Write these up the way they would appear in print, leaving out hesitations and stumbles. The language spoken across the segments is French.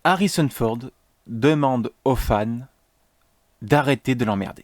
Harrison Ford demande aux fans d'arrêter de l'emmerder.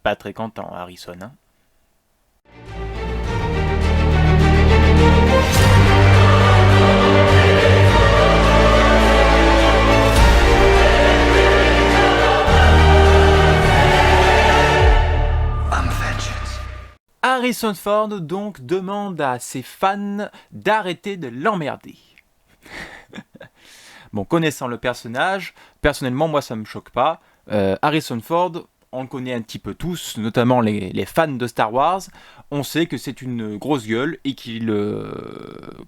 Pas très content, Harrison, hein. Harrison Ford donc demande à ses fans d'arrêter de l'emmerder. Bon, connaissant le personnage, personnellement moi ça me choque pas. Harrison Ford, on le connaît un petit peu tous, notamment les fans de Star Wars. On sait que c'est une grosse gueule et qu'il,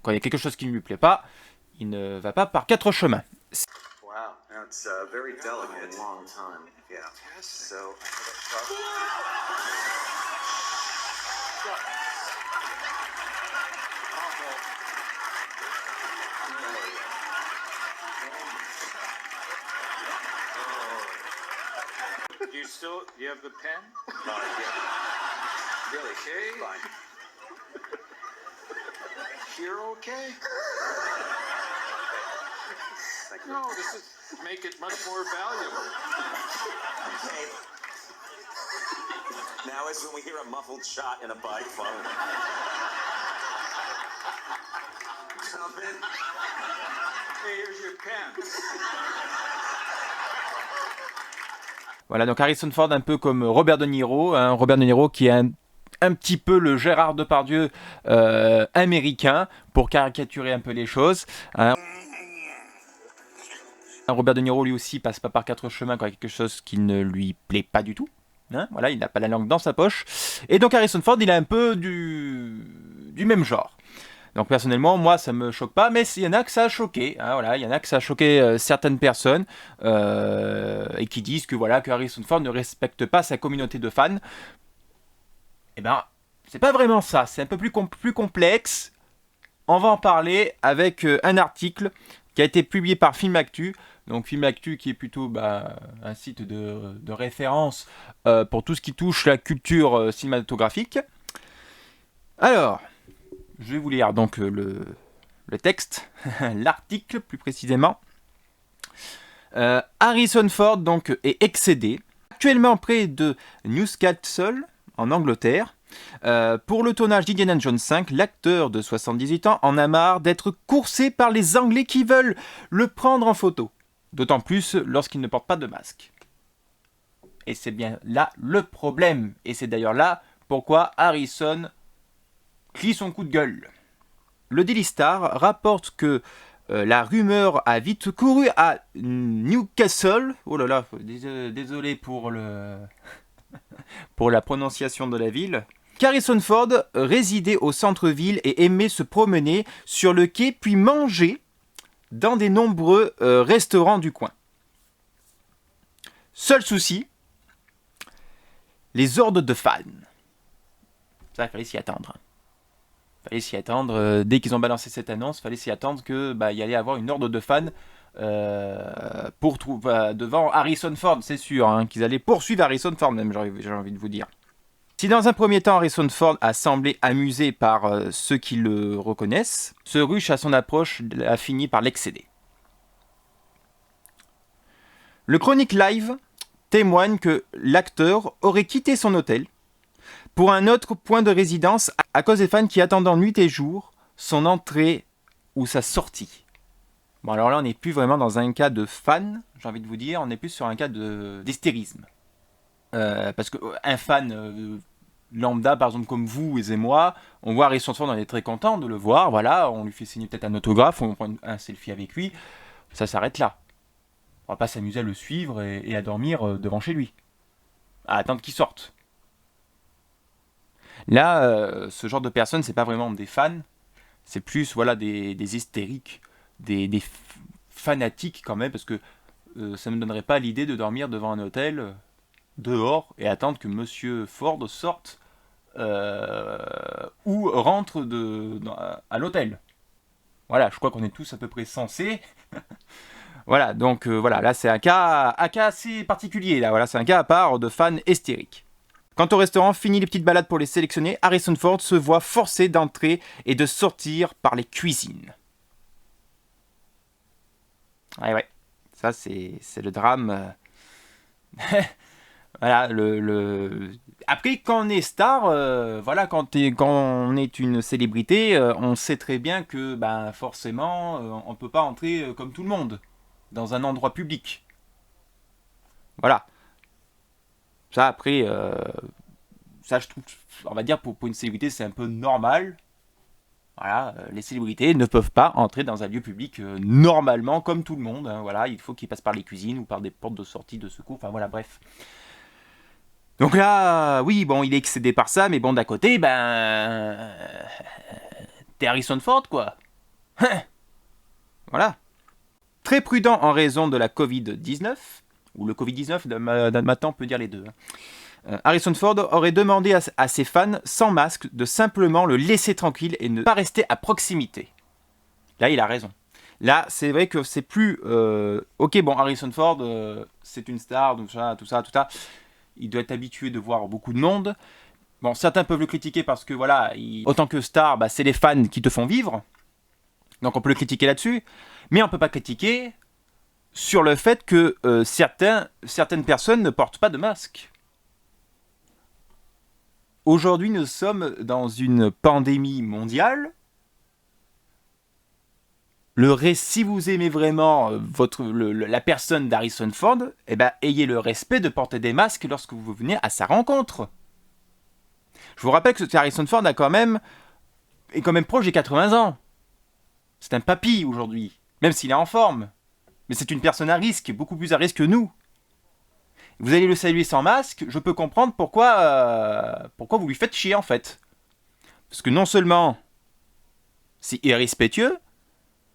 quand il y a quelque chose qui ne lui plaît pas, il ne va pas par quatre chemins. Wow, it's very delicate. Long time. Yeah. So. Do you have the pen? Yeah. Really? Okay. Fine. You're okay? No, this is make it much more valuable. Okay. Now is when we hear a muffled shot in a by phone. Come in. Hey, here's your pen. Voilà, donc Harrison Ford un peu comme Robert De Niro, hein, Robert De Niro qui est un petit peu le Gérard Depardieu américain, pour caricaturer un peu les choses. Hein. Robert De Niro lui aussi passe pas par quatre chemins quand il y a quelque chose qui ne lui plaît pas du tout. Hein, voilà, il n'a pas la langue dans sa poche. Et donc Harrison Ford, il est un peu du même genre. Donc personnellement, moi, ça me choque pas, mais il y en a que ça a choqué. Hein, voilà, il y en a que ça a choqué certaines personnes et qui disent que voilà que Harrison Ford ne respecte pas sa communauté de fans. Eh ben, c'est pas vraiment ça. C'est un peu plus complexe. On va en parler avec un article qui a été publié par Film Actu. Donc Film Actu qui est plutôt un site de référence pour tout ce qui touche la culture cinématographique. Alors. Je vais vous lire donc le texte, l'article plus précisément. Harrison Ford donc est excédé, actuellement près de Newcastle en Angleterre. Pour le tournage d'Indiana Jones 5, l'acteur de 78 ans en a marre d'être coursé par les Anglais qui veulent le prendre en photo. D'autant plus lorsqu'il ne porte pas de masque. Et c'est bien là le problème. Et c'est d'ailleurs là pourquoi Harrison crie son coup de gueule. Le Daily Star rapporte que la rumeur a vite couru à Newcastle. Oh là là, désolé pour pour la prononciation de la ville. Harrison Ford résidait au centre-ville et aimait se promener sur le quai puis manger dans des nombreux restaurants du coin. Seul souci, les hordes de fans. Ça, il fallait s'y attendre. Fallait s'y attendre, dès qu'ils ont balancé cette annonce, fallait s'y attendre que il y allait avoir une horde de fans devant Harrison Ford, c'est sûr, hein, qu'ils allaient poursuivre Harrison Ford même, j'ai envie de vous dire. Si dans un premier temps Harrison Ford a semblé amusé par ceux qui le reconnaissent, ce rush à son approche a fini par l'excéder. Le Chronique Live témoigne que l'acteur aurait quitté son hôtel pour un autre point de résidence à cause des fans qui attendent nuit et jour son entrée ou sa sortie. Bon alors là on n'est plus vraiment dans un cas de fan, j'ai envie de vous dire, on est plus sur un cas d'hystérisme. Parce qu'un fan lambda par exemple comme vous et moi, on voit Harrison Ford, on est très content de le voir, voilà, on lui fait signer peut-être un autographe, on prend un selfie avec lui, ça s'arrête là. On va pas s'amuser à le suivre et à dormir devant chez lui, à attendre qu'il sorte. Là, ce genre de personnes, c'est pas vraiment des fans, c'est plus voilà des hystériques, des fanatiques quand même, parce que ça me donnerait pas l'idée de dormir devant un hôtel dehors et attendre que Monsieur Ford sorte ou rentre à l'hôtel. Voilà, je crois qu'on est tous à peu près sensés. Voilà, donc voilà, là c'est un cas assez particulier, là, voilà, c'est un cas à part de fans hystériques. Quant au restaurant, fini les petites balades pour les sélectionner, Harrison Ford se voit forcé d'entrer et de sortir par les cuisines. Ouais. Ça, c'est le drame. Voilà, Après, quand on est star, voilà, quand on est une célébrité, on sait très bien que, ben, forcément, on peut pas entrer comme tout le monde dans un endroit public. Voilà. Ça, après, ça, je trouve, on va dire, pour une célébrité, c'est un peu normal. Voilà, les célébrités ne peuvent pas entrer dans un lieu public normalement comme tout le monde. Hein, voilà, il faut qu'ils passent par les cuisines ou par des portes de sortie de secours. Enfin voilà, bref. Donc là, oui, bon, il est excédé par ça, mais bon, d'à côté, ben, t'es Harrison Ford, quoi. Voilà. Très prudent en raison de la Covid-19, ou le Covid-19, maintenant on peut dire les deux. Harrison Ford aurait demandé à ses fans, sans masque, de simplement le laisser tranquille et ne pas rester à proximité. Là, il a raison. Là, c'est vrai que c'est plus... ok, bon, Harrison Ford, c'est une star, tout ça. Il doit être habitué de voir beaucoup de monde. Bon, certains peuvent le critiquer parce que, voilà, autant que star, bah, c'est les fans qui te font vivre. Donc on peut le critiquer là-dessus. Mais on peut pas critiquer sur le fait que certaines personnes ne portent pas de masque. Aujourd'hui, nous sommes dans une pandémie mondiale. Si vous aimez vraiment la personne d'Harrison Ford, eh ben, ayez le respect de porter des masques lorsque vous venez à sa rencontre. Je vous rappelle que Harrison Ford est quand même proche des 80 ans. C'est un papy aujourd'hui, même s'il est en forme. Mais c'est une personne à risque, beaucoup plus à risque que nous. Vous allez le saluer sans masque, je peux comprendre pourquoi vous lui faites chier en fait. Parce que non seulement c'est irrespectueux,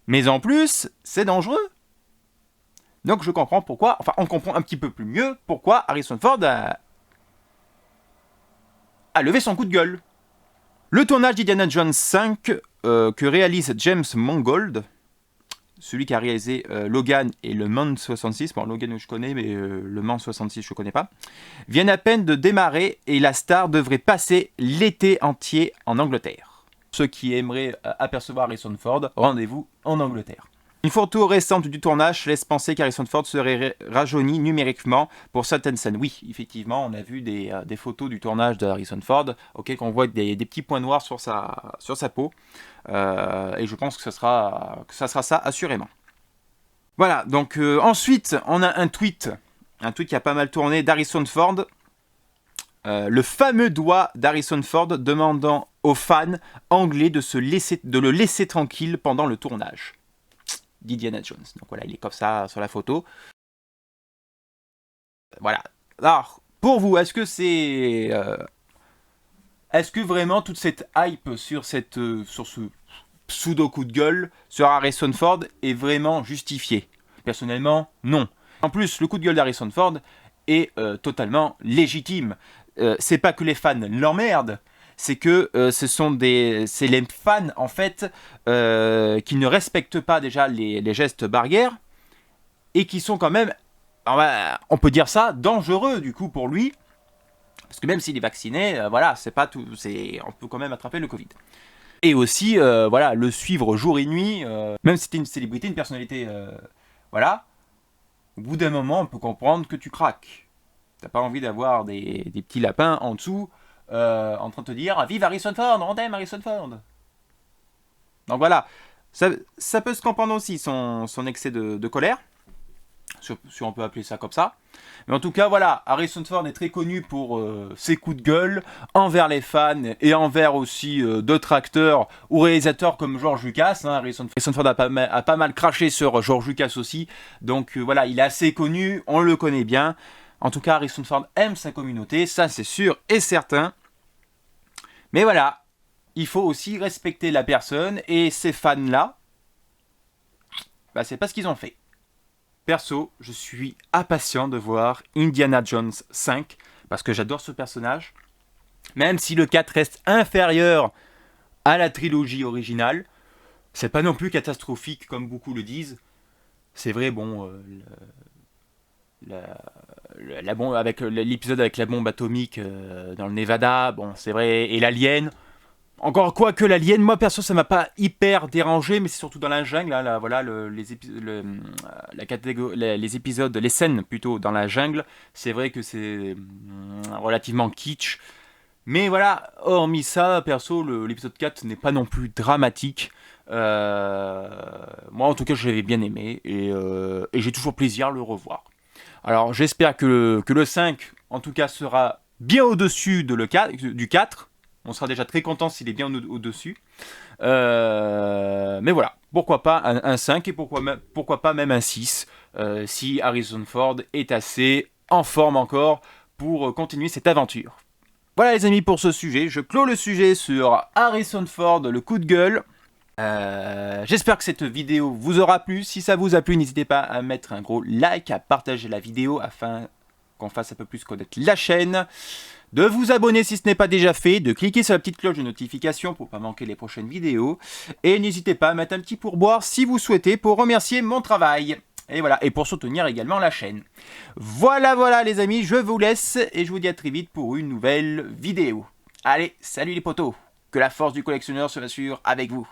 mais en plus c'est dangereux. Donc je comprends pourquoi, enfin on comprend un petit peu plus mieux pourquoi Harrison Ford a levé son coup de gueule. Le tournage d'Indiana Jones 5 que réalise James Mangold, celui qui a réalisé Logan et Le Mans 66, bon Logan je connais mais Le Mans 66 je connais pas, viennent à peine de démarrer et la star devrait passer l'été entier en Angleterre. Ceux qui aimeraient apercevoir Harrison Ford, rendez-vous en Angleterre. Une photo récente du tournage laisse penser qu'Harrison Ford serait rajeuni numériquement pour certaines scènes. Oui, effectivement, on a vu des photos du tournage de Harrison Ford, auquel on voit des petits points noirs sur sa peau. Et je pense que ça sera ça, assurément. Voilà, donc ensuite, on a un tweet qui a pas mal tourné d'Harrison Ford. Le fameux doigt d'Harrison Ford demandant aux fans anglais de le laisser tranquille pendant le tournage d'Indiana Jones. Donc voilà, il est comme ça sur la photo. Voilà. Alors, pour vous, est-ce que vraiment toute cette hype sur ce pseudo coup de gueule sur Harrison Ford est vraiment justifiée? Personnellement, non. En plus, le coup de gueule d'Harrison Ford est totalement légitime. C'est pas que les fans l'emmerdent, c'est que c'est les fans en fait qui ne respectent pas déjà les gestes barrières et qui sont quand même, on peut dire ça, dangereux du coup pour lui, parce que même s'il est vacciné, voilà, c'est pas tout, on peut quand même attraper le Covid. Et aussi, voilà, le suivre jour et nuit, même si t'es une célébrité, une personnalité, voilà, au bout d'un moment, on peut comprendre que tu craques. T'as pas envie d'avoir des petits lapins en dessous en train de te dire « Vive Harrison Ford, on t'aime Harrison Ford !» Donc voilà, ça peut se comprendre aussi son excès de colère, si on peut appeler ça comme ça. Mais en tout cas, voilà, Harrison Ford est très connu pour ses coups de gueule envers les fans et envers aussi d'autres acteurs ou réalisateurs comme George Lucas. Hein. Harrison Ford a pas mal craché sur George Lucas aussi. Donc voilà, il est assez connu, on le connaît bien. En tout cas, Harrison Ford aime sa communauté, ça c'est sûr et certain. Mais voilà, il faut aussi respecter la personne et ces fans-là, bah, c'est pas ce qu'ils ont fait. Perso, je suis impatient de voir Indiana Jones 5 parce que j'adore ce personnage. Même si le 4 reste inférieur à la trilogie originale, c'est pas non plus catastrophique comme beaucoup le disent. C'est vrai, bon, la bombe avec l'épisode avec la bombe atomique dans le Nevada, bon, c'est vrai, et l'alien. Encore quoi que l'alien, moi perso ça m'a pas hyper dérangé, mais c'est surtout dans la jungle, là, voilà les épisodes, les scènes plutôt dans la jungle, c'est vrai que c'est relativement kitsch, mais voilà, hormis ça, perso l'épisode 4 n'est pas non plus dramatique. Moi en tout cas je l'avais bien aimé et j'ai toujours plaisir à le revoir. Alors j'espère que le 5 en tout cas sera bien au-dessus du 4. On sera déjà très content s'il est bien au-dessus. Mais voilà, pourquoi pas un 5 et pourquoi pas même un 6 si Harrison Ford est assez en forme encore pour continuer cette aventure. Voilà les amis pour ce sujet, je clôt le sujet sur Harrison Ford, le coup de gueule. J'espère que cette vidéo vous aura plu. Si ça vous a plu, n'hésitez pas à mettre un gros like, à partager la vidéo afin qu'on fasse un peu plus connaître la chaîne, de vous abonner si ce n'est pas déjà fait, de cliquer sur la petite cloche de notification pour ne pas manquer les prochaines vidéos, et n'hésitez pas à mettre un petit pourboire si vous souhaitez pour remercier mon travail. Et voilà, et pour soutenir également la chaîne. Voilà les amis, je vous laisse et je vous dis à très vite pour une nouvelle vidéo. Allez, salut les potos, que la force du collectionneur soit sûre avec vous.